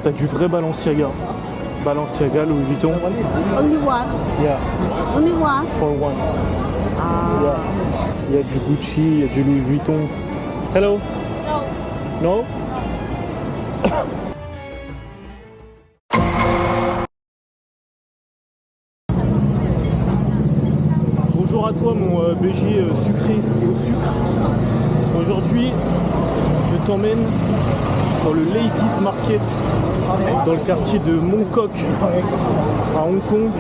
T'as du vrai Balenciaga. Balenciaga, Louis Vuitton. Only one. Yeah, Only one. for one. Yeah. Il y a du Gucci, il y a du Louis Vuitton. Hello? No. No? Bonjour à toi mon BG sucré au sucre. Aujourd'hui, je t'emmène dans le Ladies Market, dans le quartier de Mongkok, à Hong Kong.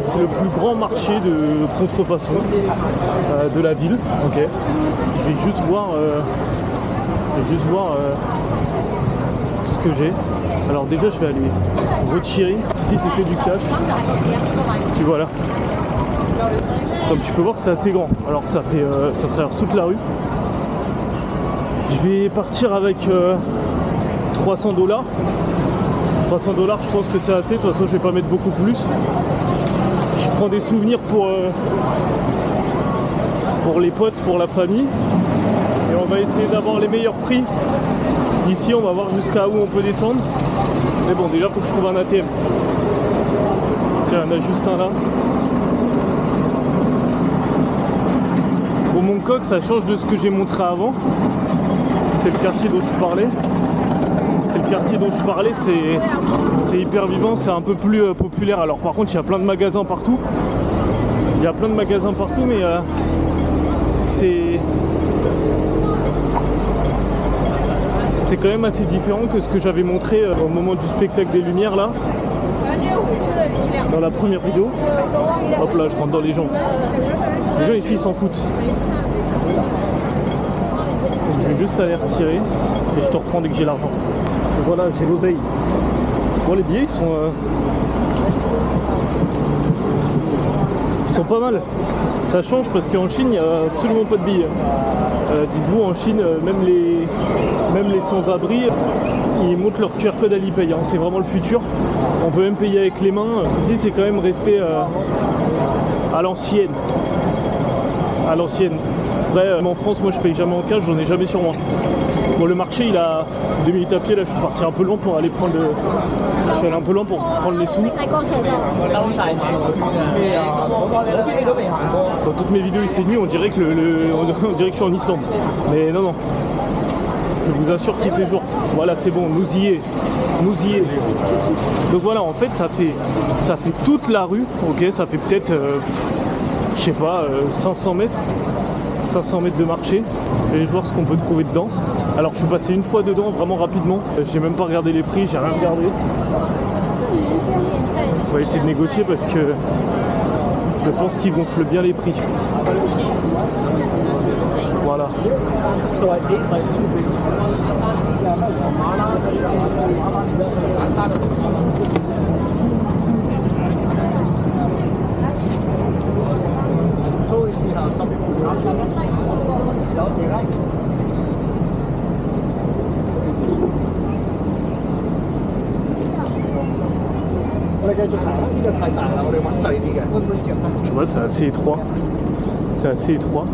C'est le plus grand marché de contrefaçon de la ville. Ok. Je vais juste voir, ce que j'ai. Alors déjà, je vais aller retirer. Ici, c'est que du cash. Puis voilà. Comme tu peux voir, c'est assez grand. Alors ça traverse toute la rue. Je vais partir avec $300. 300 $, je pense que c'est assez. De toute façon, je vais pas mettre beaucoup plus. Je prends des souvenirs pour les potes, pour la famille. Et on va essayer d'avoir les meilleurs prix. Ici, on va voir jusqu'à où on peut descendre. Mais bon, déjà, il faut que je trouve un ATM. Il y en a juste un là. Bon, Mongkok, ça change de ce que j'ai montré avant. C'est le quartier dont je parlais. C'est hyper vivant, c'est un peu plus populaire. Alors par contre, il y a plein de magasins partout. Mais c'est quand même assez différent que ce que j'avais montré au moment du spectacle des Lumières là. Dans la première vidéo. Hop là, je rentre dans les gens. Les gens ici, ils s'en foutent. Donc, je vais juste aller retirer et je te reprends dès que j'ai l'argent. Voilà, j'ai l'oseille. Bon, les billets, ils sont pas mal. Ça change parce qu'en Chine, il n'y a absolument pas de billets. Dites-vous, en Chine, même les sans-abri, ils montrent leur QR code Alipay. Hein. C'est vraiment le futur. On peut même payer avec les mains. Ici, c'est quand même resté à l'ancienne. Après, en France, moi, je paye jamais en cash, j'en ai jamais sur moi. Bon, le marché, il a 2 minutes à pied. Là, je suis parti un peu loin pour aller prendre Je suis allé un peu loin pour prendre les sous. Dans toutes mes vidéos, il fait nuit, on dirait que je suis en Islande. Mais non, non. Je vous assure qu'il fait jour. Voilà, c'est bon, nous y est. Donc voilà, en fait, ça fait toute la rue. Ok, ça fait peut-être, je sais pas, 500 mètres. 500 mètres de marché. Je vais voir ce qu'on peut trouver dedans. Alors je suis passé une fois dedans vraiment rapidement. J'ai même pas regardé les prix, j'ai rien regardé. On va essayer de négocier parce que je pense qu'ils gonflent bien les prix. Voilà. Tu vois, c'est assez étroit.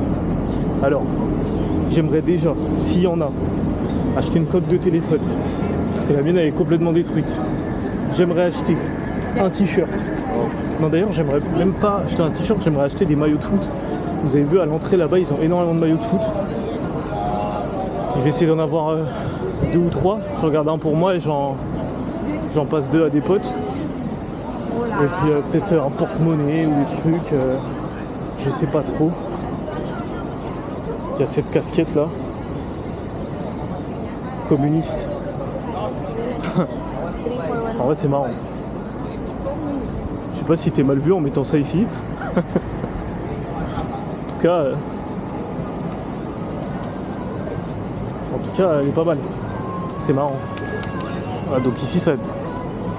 Alors, j'aimerais déjà, s'il y en a, acheter une coque de téléphone. Parce que la mienne, elle est complètement détruite. J'aimerais acheter un t-shirt. Non, d'ailleurs, j'aimerais même pas acheter un t-shirt, j'aimerais acheter des maillots de foot. Vous avez vu à l'entrée là-bas, ils ont énormément de maillots de foot. Je vais essayer d'en avoir 2 ou 3. Je regarde un pour moi et j'en passe 2 à des potes. Et puis peut-être un porte-monnaie ou des trucs, je sais pas trop. Il y a cette casquette là. Communiste. En vrai, c'est marrant. Je sais pas si t'es mal vu en mettant ça ici. En tout cas, elle est pas mal. C'est marrant. Voilà, donc ici,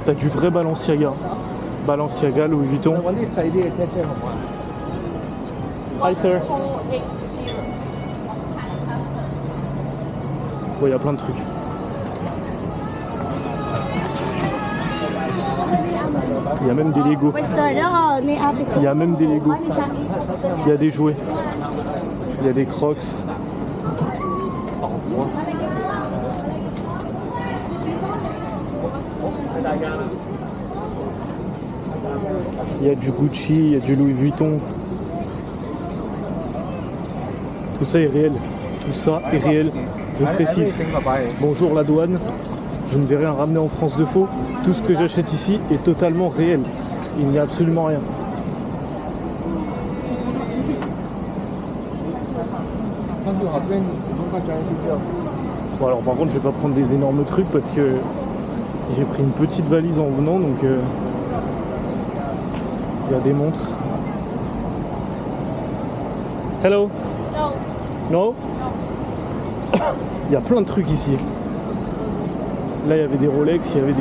t'as du vrai Balenciaga. Balenciaga, Louis Vuitton. Hi sir. Bon, il y a plein de trucs. Il y a même des Lego. Il y a même des Lego. Il y a des jouets. Il y a des Crocs. Il y a du Gucci, il y a du Louis Vuitton. Tout ça est réel. Tout ça est réel. Je précise. Bonjour la douane. Je ne vais rien ramener en France de faux. Tout ce que j'achète ici est totalement réel. Il n'y a absolument rien. Bon alors par contre je vais pas prendre des énormes trucs parce que j'ai pris une petite valise en venant donc il y a des montres. Hello. No. Il y a plein de trucs ici. Là il y avait des Rolex, il y avait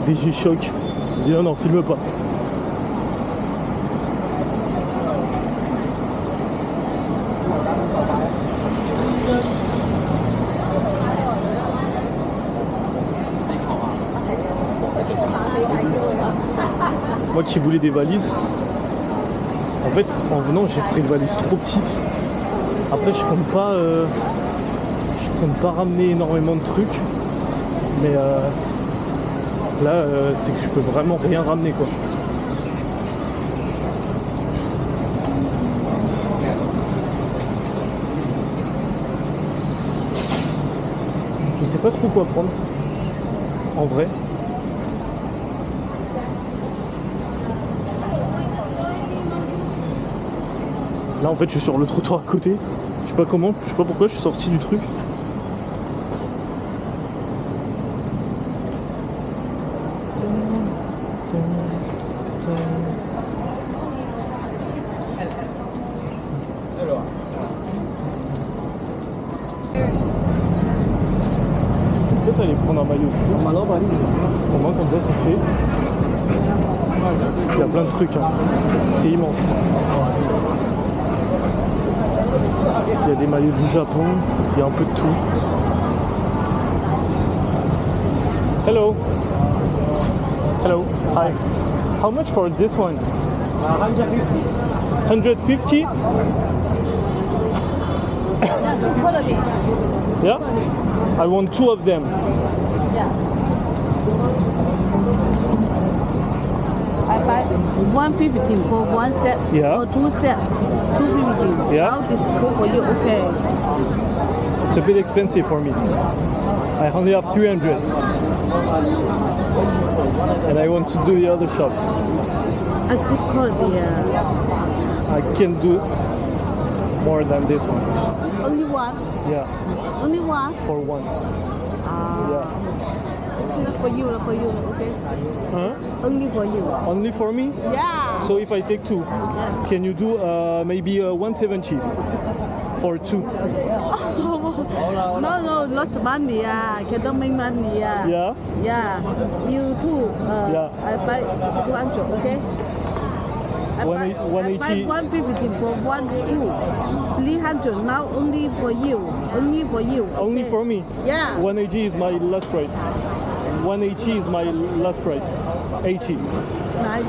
des G-Shock. Je dis non, filme pas. Moi qui voulais des valises, en fait en venant j'ai pris une valise trop petite. Après je compte pas ramener énormément de trucs, mais là c'est que je peux vraiment rien ramener quoi. Je sais pas trop quoi prendre en vrai. Là en fait je suis sur le trottoir à côté, je sais pas comment, je sais pas pourquoi je suis sorti du truc. Peut-être aller prendre un maillot de foot. Au moins comme ça fait. Il y a plein de trucs, hein. C'est immense. Il y a des maillots du Japon, il y a un peu de tout. Hello. Hello. Hi. How much for this one? 150. 150? Yeah? I want two of them. Yeah. I buy 150 for one set. Yeah. Or two set. 250. Yeah. How is cool for you? Okay. It's a bit expensive for me. I only have 300. And I want to do the other shop. I could call the I can do more than this one. only one. Yeah, Only one. for one. Yeah. For you, okay. Huh? Only for you. Only for me? Yeah. So if I take two, can you do maybe 170 for two? No, lots of money. Cannot make money. Yeah? Yeah. You too. Yeah. I buy 200. Okay. I buy 180. 150 for one two. 300 now only for you. Only for you. Only okay. for me? Yeah. 180 is my last price. 180 is my last price. 80. 90.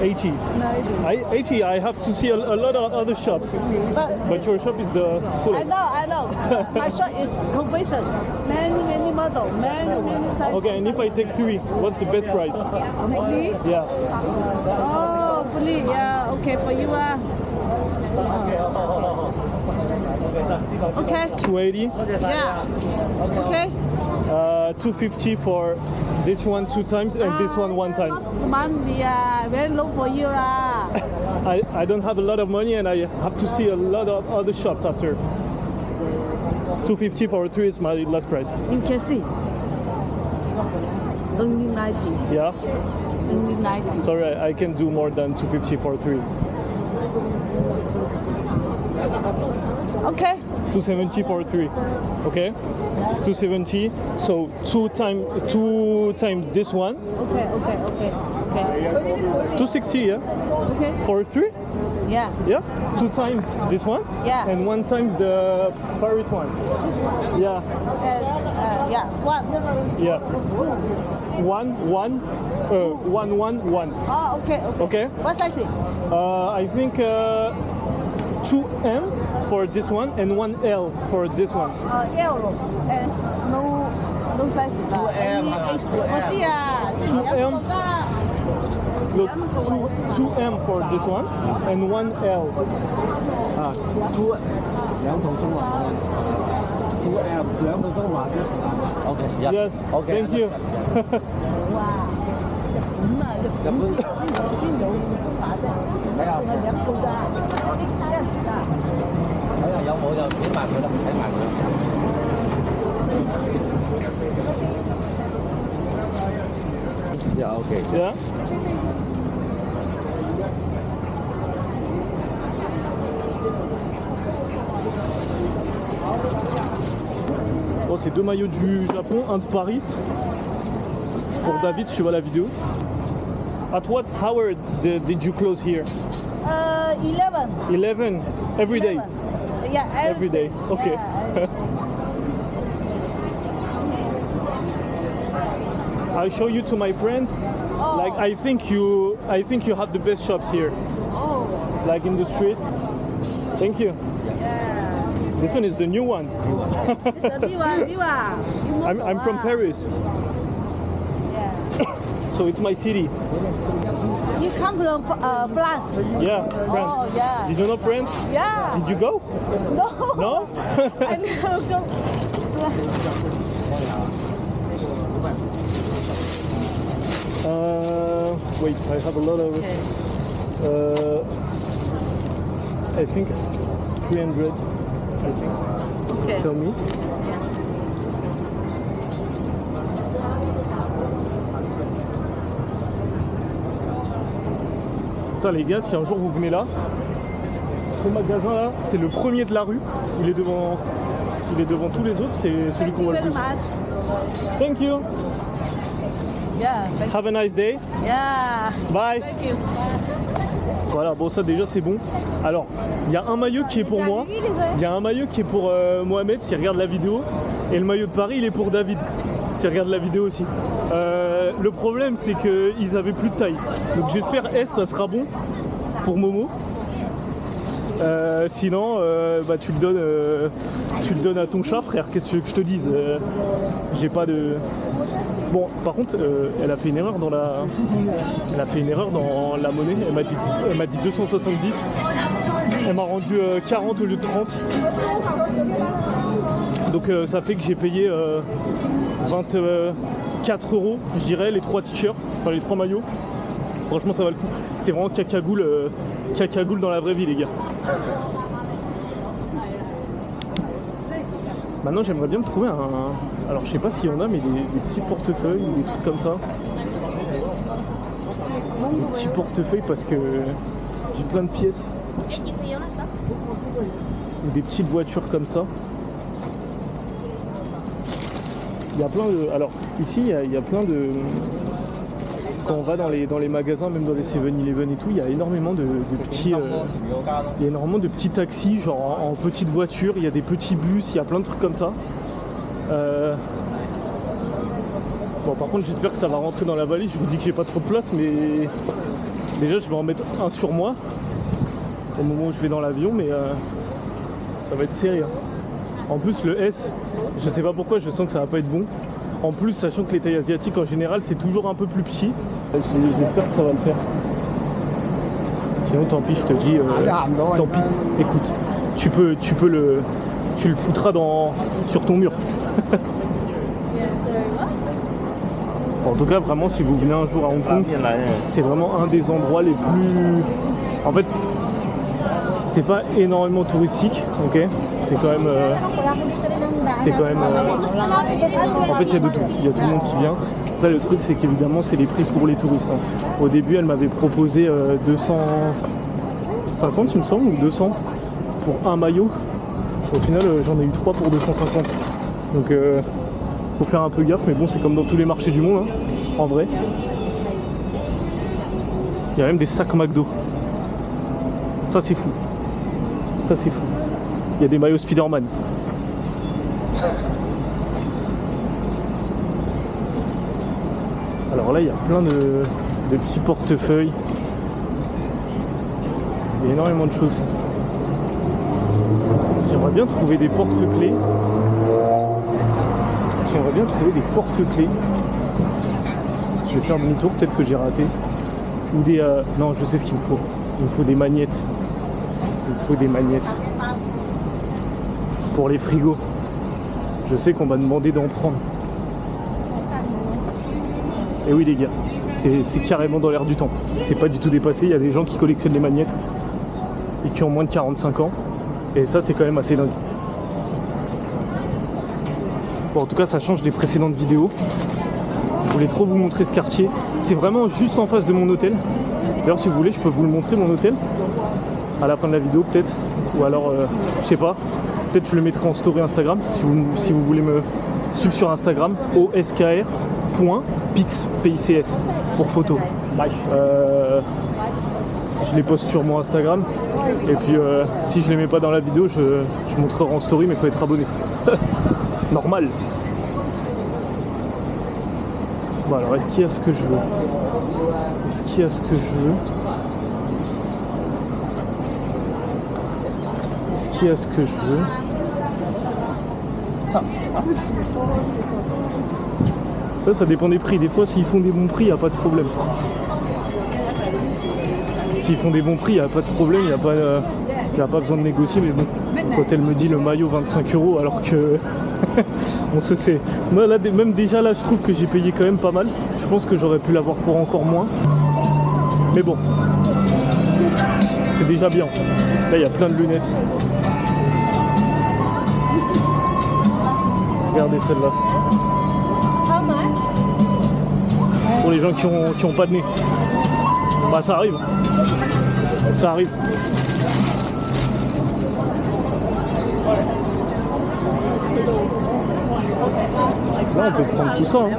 80. 90. 80, I have to see a lot of other shops. But your shop is the fullest. I know. My shop is completion. Many model. Many size. Okay, and if I take three, what's the best price? Fully? Yeah. Oh, fully. Yeah. Okay, for you. Okay. 280. Yeah. Okay. 250 for this one two times and this one time. Money. Very low for you. I don't have a lot of money and I have to see a lot of other shops after. 250 for three is my last price. You can see. Only 90. Yeah? Only 90. Sorry, I can do more than 250 for three. Okay. 270 for three. Okay? 270. So two times this one. Okay. 260, yeah? Okay. For three? Yeah. Yeah? Two times this one? Yeah. And one times the Paris one. Yeah. Yeah. One. Yeah. One. Oh, okay. Okay. What size is it? I think 2M for this one and 1L for this one. Yellow. And no 都 size 㗎。我知啊，之前有個㗎。 Look, 2M for this one and 1L. 啊，2兩套中華，2M 兩套中華啫。OK， Yes, thank you. 哇，日本邊有中華啫？睇下兩套㗎，XS 㗎。睇下有冇就睇埋佢啦，睇埋佢。Yeah, OK. Yeah. Bon, c'est 2 maillots du Japon, un de Paris. Pour David, tu vois la vidéo. At what hour did you close here? 11. 11 every day. 11. Yeah, Every day. Okay. Yeah. I'll show you to my friends. Oh. Like I think you have the best shops here. Oh. Like in the street. Thank you. Yeah. This one is the new one. It's a new one. I'm from Paris, Yeah. so it's my city. You come from France? Yeah, France. Oh, yeah. Did you know France? Yeah. Did you go? No. No? I never go. Wait, I have a lot of. I think it's 300. I think. Okay. Tell me. Putain les gars, si un jour vous venez là, ce magasin là, c'est le premier de la rue. Il est devant tous les autres, c'est celui qu'on voit le Very plus. much. Thank you. Yeah. Thank Have a nice day. Yeah. Bye. Thank you. Voilà, bon ça déjà c'est bon. Alors, il y a un maillot qui est pour moi. Il y a un maillot qui est pour Mohamed s'il regarde la vidéo. Et le maillot de Paris il est pour David s'il regarde la vidéo aussi. Le problème c'est qu'ils avaient plus de taille. Donc j'espère S ça sera bon pour Momo. Sinon bah, tu le donnes à ton chat frère, qu'est-ce que tu veux que je te dise. J'ai pas de... Bon par contre elle a fait une erreur dans la... Elle a fait une erreur dans la monnaie, elle m'a dit 270. Elle m'a rendu 40 au lieu de 30. Donc ça fait que j'ai payé 24 €, je dirais, les 3 t-shirts, enfin les 3 maillots. Franchement ça va le coup. C'était vraiment cacagoule dans la vraie vie les gars. Maintenant j'aimerais bien me trouver un... Alors je sais pas s'il y en a mais des petits portefeuilles ou des trucs comme ça. Des petits portefeuilles parce que j'ai plein de pièces. Ou des petites voitures comme ça. Il y a plein de... Alors ici il y a plein de... Quand on va dans les magasins, même dans les 7-Eleven et tout, il y a énormément de petits... il y a énormément de petits taxis, genre en petites voitures, il y a des petits bus, il y a plein de trucs comme ça. Bon par contre j'espère que ça va rentrer dans la valise, je vous dis que j'ai pas trop de place mais déjà je vais en mettre un sur moi au moment où je vais dans l'avion mais ça va être serré. En plus le S, je sais pas pourquoi, je sens que ça va pas être bon. En plus, sachant que les tailles asiatiques en général c'est toujours un peu plus petit, j'espère que ça va le faire. Sinon tant pis, je te dis, tant pis. Écoute, tu le foutras sur ton mur. En tout cas, vraiment, si vous venez un jour à Hong Kong, c'est vraiment un des endroits les plus... En fait, c'est pas énormément touristique, ok. C'est quand même... En fait, il y a de tout. Il y a tout le monde qui vient. Après, le truc, c'est qu'évidemment, c'est les prix pour les touristes. Au début, elle m'avait proposé 250, il me semble, ou 200 pour un maillot. Au final, j'en ai eu 3 pour 250. Donc, faut faire un peu gaffe. Mais bon, c'est comme dans tous les marchés du monde, hein, en vrai. Il y a même des sacs McDo. Ça, c'est fou. Ça, c'est fou. Il y a des maillots Spider-Man. Alors là, il y a plein de petits portefeuilles. Il y a énormément de choses. J'aimerais bien trouver des porte-clés. J'aimerais bien trouver des porte-clés. Je vais faire demi-tour, peut-être que j'ai raté. Ou des... non, je sais ce qu'il me faut. Il me faut des magnettes. Il me faut des magnettes. Pour les frigos. Je sais qu'on m'a demandé d'en prendre. Et oui les gars, c'est carrément dans l'air du temps. C'est pas du tout dépassé. Il y a des gens qui collectionnent les magnettes et qui ont moins de 45 ans. Et ça c'est quand même assez dingue. Bon en tout cas ça change des précédentes vidéos. Je voulais trop vous montrer ce quartier. C'est vraiment juste en face de mon hôtel. D'ailleurs si vous voulez je peux vous le montrer mon hôtel. À la fin de la vidéo peut-être. Ou alors je sais pas. Peut-être je le mettrai en story Instagram si vous voulez me suivre sur Instagram. oskr.pix pour photo. Je les poste sur mon Instagram. Et puis si je les mets pas dans la vidéo, je montrerai en story, mais il faut être abonné. Normal. Bon alors est-ce qu'il y a ce que je veux? Est-ce qu'il y a ce que je veux? Est-ce qu'il y a ce que je veux? Ça dépend des prix. Des fois s'ils font des bons prix, il n'y a pas de problème. S'ils font des bons prix, il n'y a pas de problème, il n'y a pas besoin de négocier, mais bon, quand elle me dit le maillot 25 € alors que on se sait. Moi là, même déjà là je trouve que j'ai payé quand même pas mal. Je pense que j'aurais pu l'avoir pour encore moins. Mais bon. C'est déjà bien. Là il y a plein de lunettes. Regardez celle-là. Pour les gens qui ont pas de nez. Bah ça arrive. Ça arrive. Là on peut prendre tout ça. Hein.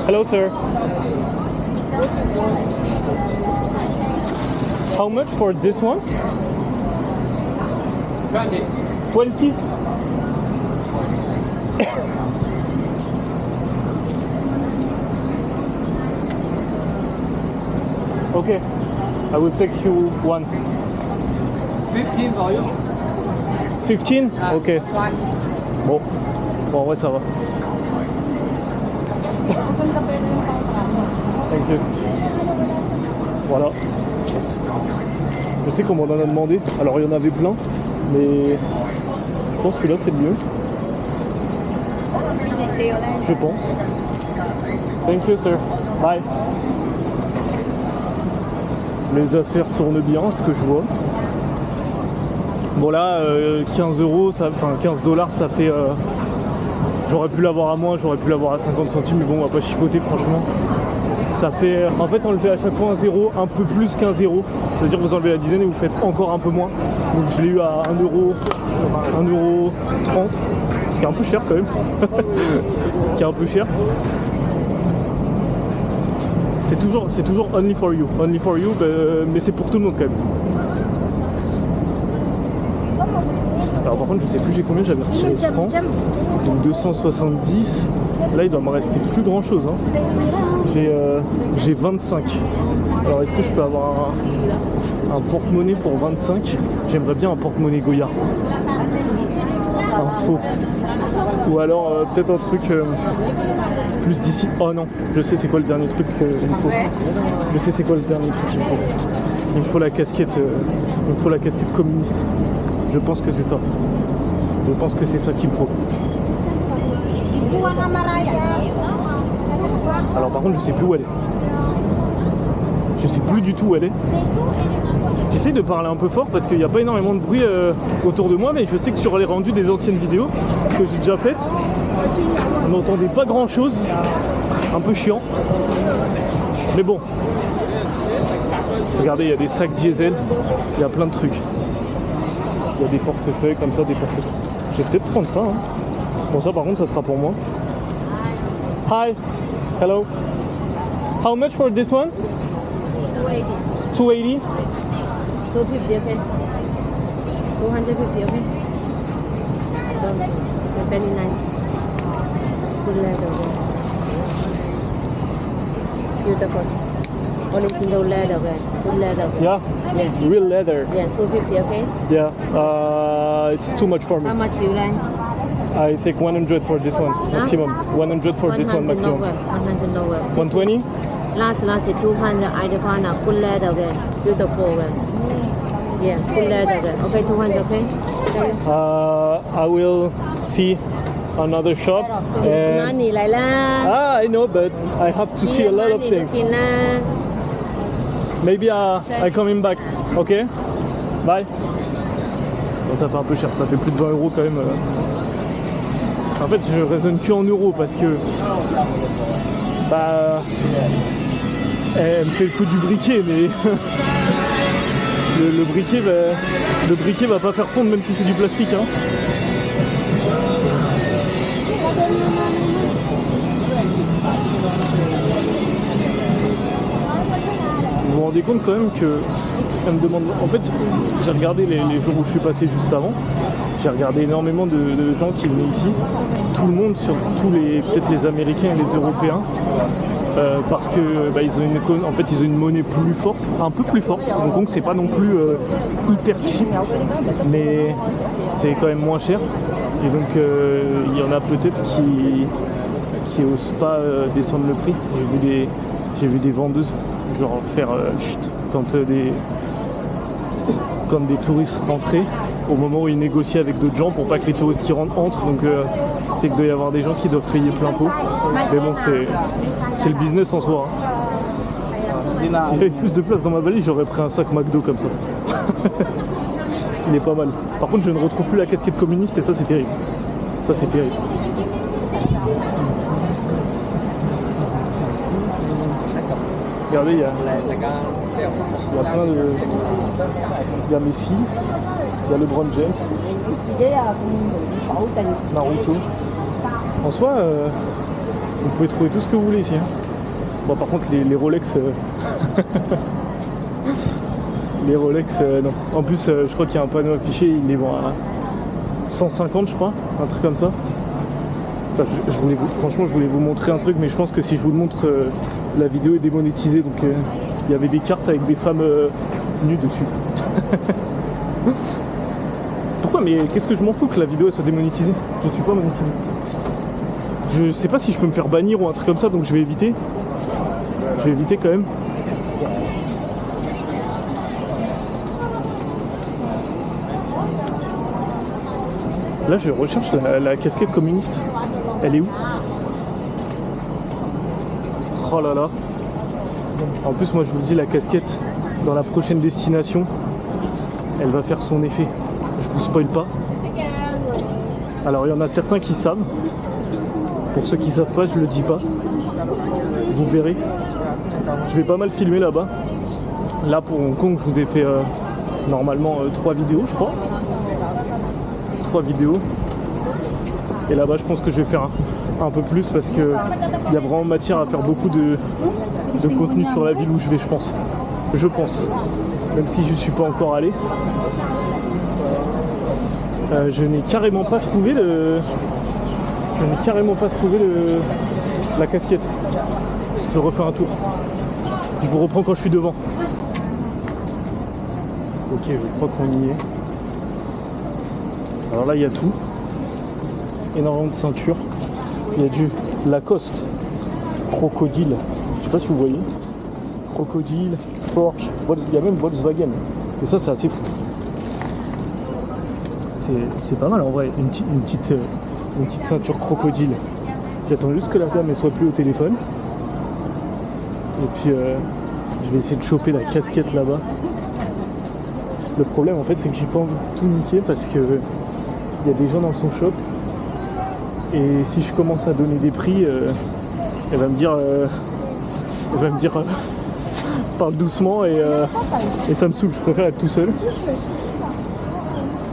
Hello sir. How much for this one? 20. 20? Okay, I will take you one. 15 for you. 15? Okay. Bon, en vrai ça va. Thank you. Voilà. Je sais qu'on m'en a demandé. Alors il y en avait plein, mais je pense que là c'est le mieux. Je pense. Thank you sir. Bye. Les affaires tournent bien, ce que je vois. Bon là, 15 €, enfin 15 $, ça fait... j'aurais pu l'avoir à moins, j'aurais pu l'avoir à 50 centimes, mais bon, on va pas chipoter franchement. Ça fait... En fait, enlever à chaque fois un 0, un peu plus qu'un 0. C'est-à-dire que vous enlevez la dizaine et vous faites encore un peu moins. Donc je l'ai eu à 1 €, 1,30 €, ce qui est un peu cher quand même. Ce qui est un peu cher. C'est toujours only for you, mais c'est pour tout le monde quand même. Alors par contre je sais plus j'ai combien, j'avais retiré 30, donc 270, là il doit me rester plus grand chose, hein. J'ai 25. Alors est-ce que je peux avoir un porte-monnaie pour 25? J'aimerais bien un porte-monnaie Goya, un faux, ou alors peut-être un truc plus d'ici. Oh non, je sais c'est quoi le dernier truc qu'il me faut. Je sais c'est quoi le dernier truc qu'il me faut. Il me faut la casquette, communiste. Je pense que c'est ça. Je pense que c'est ça qu'il me faut. Alors par contre je sais plus où elle est. Je sais plus du tout où elle est. J'essaie de parler un peu fort parce qu'il n'y a pas énormément de bruit autour de moi, mais je sais que sur les rendus des anciennes vidéos que j'ai déjà faites, on n'entendait pas grand chose. Un peu chiant. Mais bon. Regardez, il y a des sacs diesel, il y a plein de trucs. Il y a des portefeuilles comme ça, des portefeuilles. Je vais peut-être prendre ça. Hein. Bon, ça par contre, ça sera pour moi. Hi. Hello. How much for this one? 280. 250, okay? 250, okay? Very nice. Good leather. Beautiful. Original leather, okay. Good leather. Yeah? Yeah. Real leather. Yeah, 250, okay. Yeah. It's too much for me. How much you like? I take 100 for this one, maximum. 100 for this one, 100 maximum. nowhere. 100 nowhere. 120? Last is 200. I found a good leather, okay. Beautiful, okay. Yeah, good leather, okay. Okay, 200, okay. I will see another shop. นั่นนี่ไรล่ะ I know, but I have to see a lot of นี่ก็ things. กินนะ Maybe I coming back. Ok? Bye. Bon, ça fait un peu cher, ça fait plus de 20 euros quand même. En fait, je raisonne que en euros parce que. Bah. Elle me fait le coup du briquet, mais. le briquet va pas faire fondre même si c'est du plastique. Hein. Vous vous rendez compte quand même que elle me demande. En fait, j'ai regardé les jours où je suis passé juste avant. J'ai regardé énormément de gens qui venaient ici. Tout le monde, surtout peut-être les Américains et les Européens, parce que ils ont une monnaie plus forte, un peu plus forte. Donc c'est pas non plus hyper cheap, mais c'est quand même moins cher. Et donc il y en a peut-être qui osent pas descendre le prix. J'ai vu des vendeuses genre faire chut quand des touristes rentraient au moment où ils négociaient avec d'autres gens pour pas que les touristes qui rentrent entrent. Donc c'est qu'il doit y avoir des gens qui doivent payer plein pot. Mais bon, c'est le business en soi. Hein. Si j'avais plus de place dans ma valise, j'aurais pris un sac McDo comme ça. Il est pas mal. Par contre, je ne retrouve plus la casquette communiste et ça c'est terrible. Ça c'est terrible. Regardez, il y a plein de... Il y a Messi, il y a LeBron James, Naruto. En soi, vous pouvez trouver tout ce que vous voulez ici. Hein. Bon, par contre, les Rolex... les Rolex, non. En plus, je crois qu'il y a un panneau affiché, ils les vendent à 150, je crois, un truc comme ça. Enfin, franchement, je voulais vous montrer un truc, mais je pense que si je vous le montre, la vidéo est démonétisée. Donc, il y avait des cartes avec des femmes nues dessus. Pourquoi? Mais qu'est-ce que je m'en fous que la vidéo elle soit démonétisée? Je ne suis pas monétisé. Je sais pas si je peux me faire bannir ou un truc comme ça, donc je vais éviter. Je vais éviter quand même. Là, je recherche la casquette communiste. Elle est où? Oh là là. En plus, moi, je vous le dis, la casquette, dans la prochaine destination, elle va faire son effet. Je vous spoil pas. Alors, il y en a certains qui savent. Pour ceux qui savent pas, je le dis pas. Vous verrez. Je vais pas mal filmer là-bas. Là, pour Hong Kong, je vous ai fait normalement 3 vidéos, je crois. 3 vidéos. Et là-bas, je pense que je vais faire un peu plus parce qu'il y a vraiment matière à faire beaucoup de contenu sur la ville où je vais, je pense. Même si je ne suis pas encore allé. Je n'ai carrément pas trouvé la casquette. Je refais un tour. Je vous reprends quand je suis devant. Ok, je crois qu'on y est. Alors là, il y a tout. Énormément de ceintures. Il y a du Lacoste, Crocodile. Je sais pas si vous voyez. Crocodile, Porsche, il y a même Volkswagen. Et ça, c'est assez fou. C'est pas mal en vrai. Une petite ceinture Crocodile. J'attends juste que la dame ne soit plus au téléphone. Et puis je vais essayer de choper la casquette là-bas. Le problème en fait c'est que j'ai pas envie de tout niquer parce que il y a des gens dans son shop et si je commence à donner des prix, elle va me dire parle doucement et ça me saoule, je préfère être tout seul.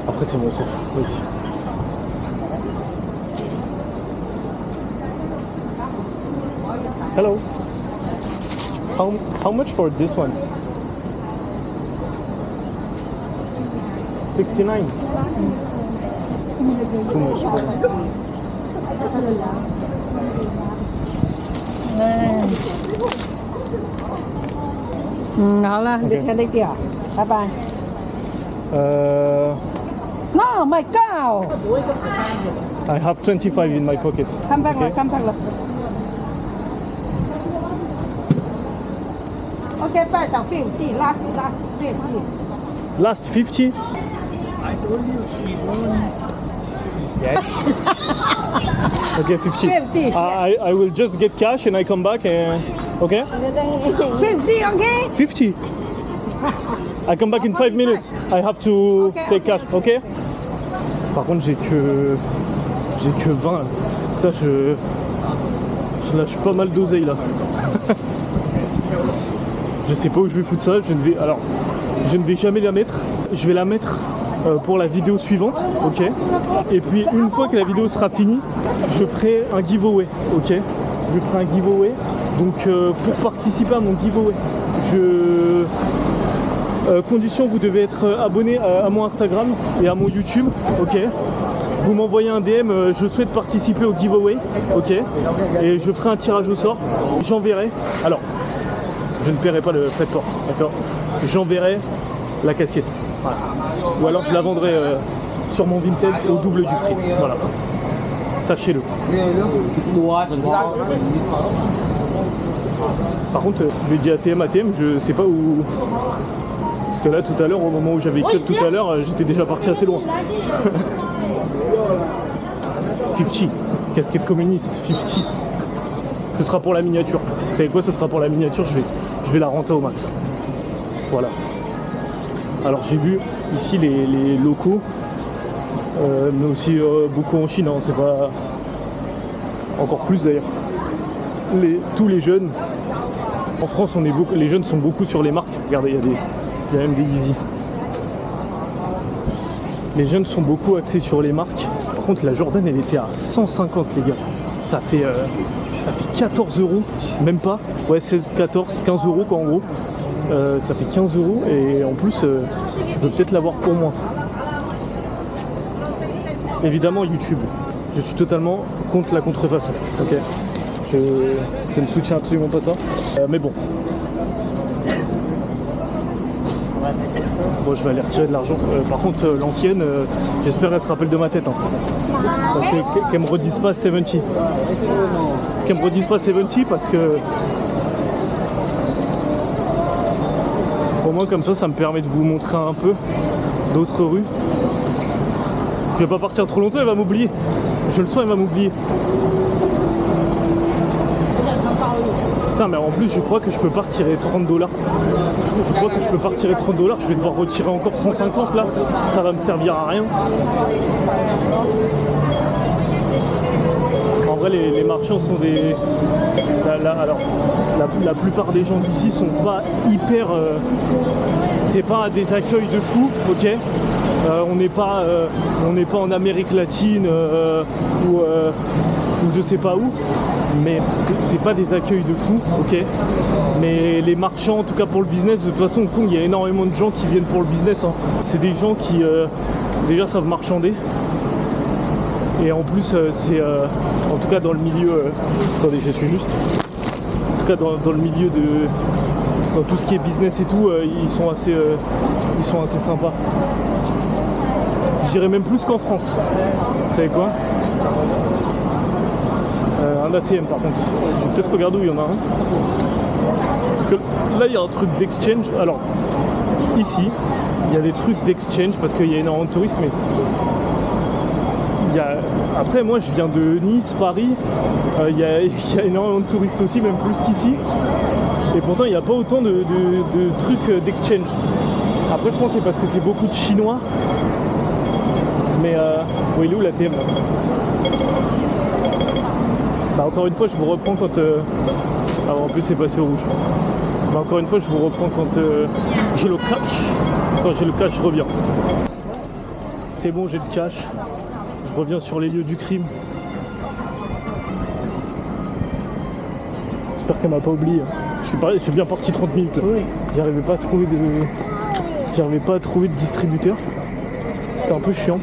Après c'est bon, on s'en fout, vas-y. Hello. How much for this one? 69. Too much. 好了，你看那个，拜拜。No, my cow. I have 25 in my pocket. Come back, Okay. come back. Okay, 拜到50 last 50. Last 50? Yes. Okay, 50. 50, I will just get cash and I come back and... Okay? 50, okay? 50. I come back in 5 minutes. I have to Okay, take okay, cash. Okay? Par contre, j'ai que 20 là. Putain, je lâche pas mal d'oseille là. Je sais pas où je vais foutre ça. Je ne vais jamais la mettre. Je vais la mettre pour la vidéo suivante, ok. Et puis une fois que la vidéo sera finie, je ferai un giveaway, ok. Je ferai un giveaway. Donc pour participer à mon giveaway, condition, vous devez être abonné à mon Instagram et à mon YouTube, ok. Vous m'envoyez un DM, je souhaite participer au giveaway, ok. Et je ferai un tirage au sort. J'enverrai. Alors, je ne paierai pas le frais de port, d'accord. J'enverrai la casquette. Voilà. Ou alors je la vendrai sur mon Vinted au double du prix. Voilà. Sachez-le. Par contre, je lui ai dit ATM, je sais pas où. Parce que là tout à l'heure, au moment où j'avais cut tout à l'heure, j'étais déjà parti assez loin. 50. Casquette communiste, 50. Ce sera pour la miniature. Vous savez quoi, ce sera pour la miniature, je vais la renter au max. Voilà. Alors j'ai vu ici les locaux, mais aussi beaucoup en Chine, hein, c'est pas encore plus d'ailleurs. Tous les jeunes, en France les jeunes sont beaucoup sur les marques. Regardez, il y a même des Yeezy. Les jeunes sont beaucoup axés sur les marques. Par contre la Jordan elle était à 150 les gars. Ça fait 14 euros, même pas, ouais 16, 14, 15 euros quoi en gros. Ça fait 15 euros et en plus je peux peut-être l'avoir pour moi. Évidemment YouTube, je suis totalement contre la contrefaçon, ok. Je ne soutiens absolument pas ça, mais bon. Bon, je vais aller retirer de l'argent. Par contre, l'ancienne, j'espère qu'elle se rappelle de ma tête. Hein. Parce qu'elle me redise pas 70. Qu'elle me redise pas 70 parce que... Au moins comme ça me permet de vous montrer un peu d'autres rues. Je vais pas partir trop longtemps, elle va m'oublier. Je le sens, elle va m'oublier. Putain, mais en plus je crois que je peux pas retirer 30 $. Je crois que je peux pas retirer 30 $. Je vais devoir retirer encore 150 là. Ça va me servir à rien. En vrai les marchands sont des... Alors la plupart des gens d'ici sont pas hyper... c'est pas des accueils de fou, ok. On n'est pas en Amérique latine ou je sais pas où, mais c'est pas des accueils de fou, ok. Mais les marchands, en tout cas pour le business, de toute façon au Hong Kong il y a énormément de gens qui viennent pour le business, hein. C'est des gens qui déjà savent marchander. Et en plus c'est en tout cas dans le milieu attendez, je suis juste, en tout cas dans le milieu de, dans tout ce qui est business et tout, ils sont assez sympas. Je dirais même plus qu'en France. Vous savez quoi, un ATM par contre, je vais peut-être regarder où il y en a un, parce que là il y a un truc d'exchange. Alors ici il y a des trucs d'exchange parce qu'il y a énormément de touristes, mais après moi je viens de Nice, Paris, il y a énormément de touristes aussi, même plus qu'ici, et pourtant il n'y a pas autant de trucs d'exchange. Après je pense que c'est parce que c'est beaucoup de Chinois, mais bon, il est où l'ATM là? Bah, encore une fois je vous reprends quand ah, en plus c'est passé au rouge. Bah, encore une fois je vous reprends quand j'ai le cash. Quand j'ai le cash je reviens. C'est bon, j'ai le cash. Je reviens sur les lieux du crime. J'espère qu'elle m'a pas oublié. Je suis bien parti 30 minutes là. Oui. J'arrivais pas à trouver de distributeur. C'était un peu chiant.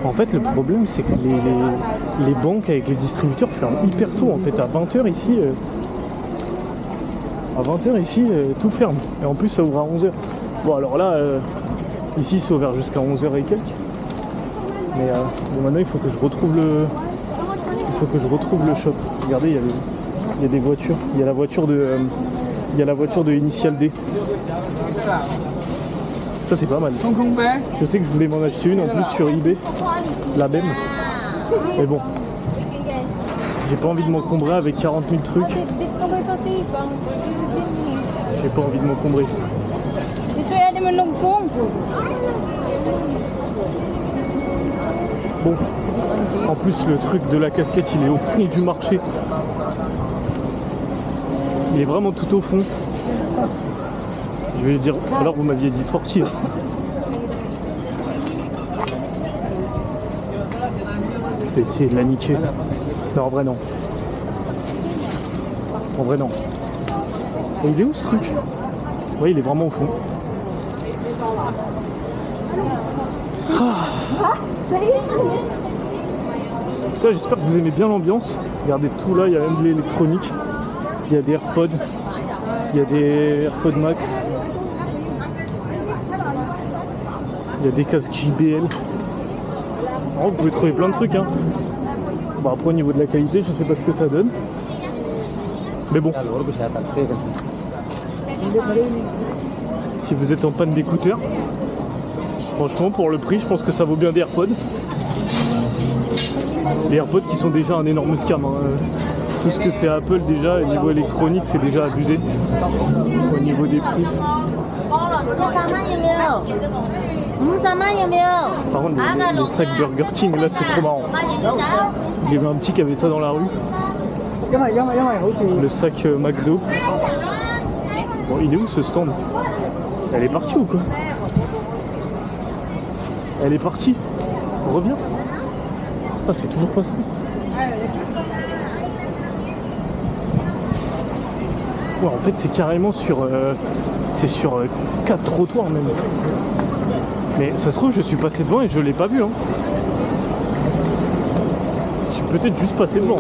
En fait le problème c'est que les banques avec les distributeurs ferment hyper tôt en fait. À 20 h ici À 20h ici, tout ferme. Et en plus, ça ouvre à 11h. Bon, alors là, ici, c'est ouvert jusqu'à 11h et quelques. Mais bon, maintenant, il faut que je retrouve le shop. Regardez, il y a des voitures. Il y a la voiture de Initial D. Ça, c'est pas mal. Je sais que je voulais m'en acheter une en plus sur eBay. La BEM. Mais bon, j'ai pas envie de m'encombrer avec 40 000 trucs. J'ai pas envie de m'encombrer. Bon, en plus le truc de la casquette il est au fond du marché. Il est vraiment tout au fond. Je vais dire, alors vous m'aviez dit Fortier. Je vais essayer de la niquer. Non, en vrai non. En vrai non. Et il est où ce truc? Ouais, il est vraiment au fond. J'espère que vous aimez bien l'ambiance. Regardez tout là, il y a même de l'électronique. Il y a des AirPods. Il y a des AirPods Max. Il y a des casques JBL. Alors, vous pouvez trouver plein de trucs. Hein. Bon, après au niveau de la qualité, je sais pas ce que ça donne. Mais bon. Si vous êtes en panne d'écouteurs, franchement pour le prix je pense que ça vaut bien des AirPods. Les AirPods qui sont déjà un énorme scam. Hein. Tout ce que fait Apple déjà au niveau électronique c'est déjà abusé. Au niveau des prix. Par contre le sac Burger King là c'est trop marrant. J'ai vu un petit qui avait ça dans la rue. Le sac McDo. Bon, il est où ce stand? Elle est partie ou quoi? Elle est partie. Reviens. Ah, c'est toujours pas ça. Ouais, en fait, c'est carrément sur... c'est sur 4 trottoirs même. Mais ça se trouve, je suis passé devant et je l'ai pas vu. Hein. Je suis peut-être juste passé devant.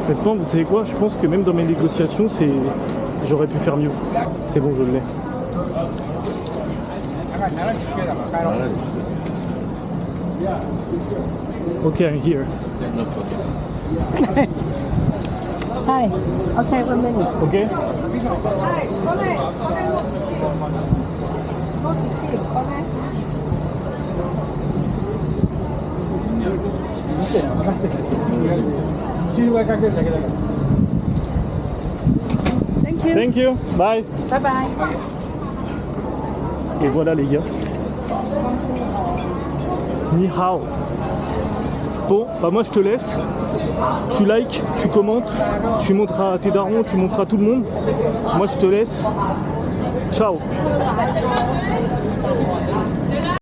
Maintenant, vous savez quoi? Je pense que même dans mes négociations, j'aurais pu faire mieux. C'est bon, je l'ai. Ok, I'm here. Hi. Okay, 1 minute. Ok. Thank you. Thank you. Bye. Bye bye. Et voilà les gars. Ni hao. Bon, bah moi je te laisse. Tu likes, tu commentes, tu montres à tes darons, tu montres à tout le monde. Moi je te laisse. Ciao.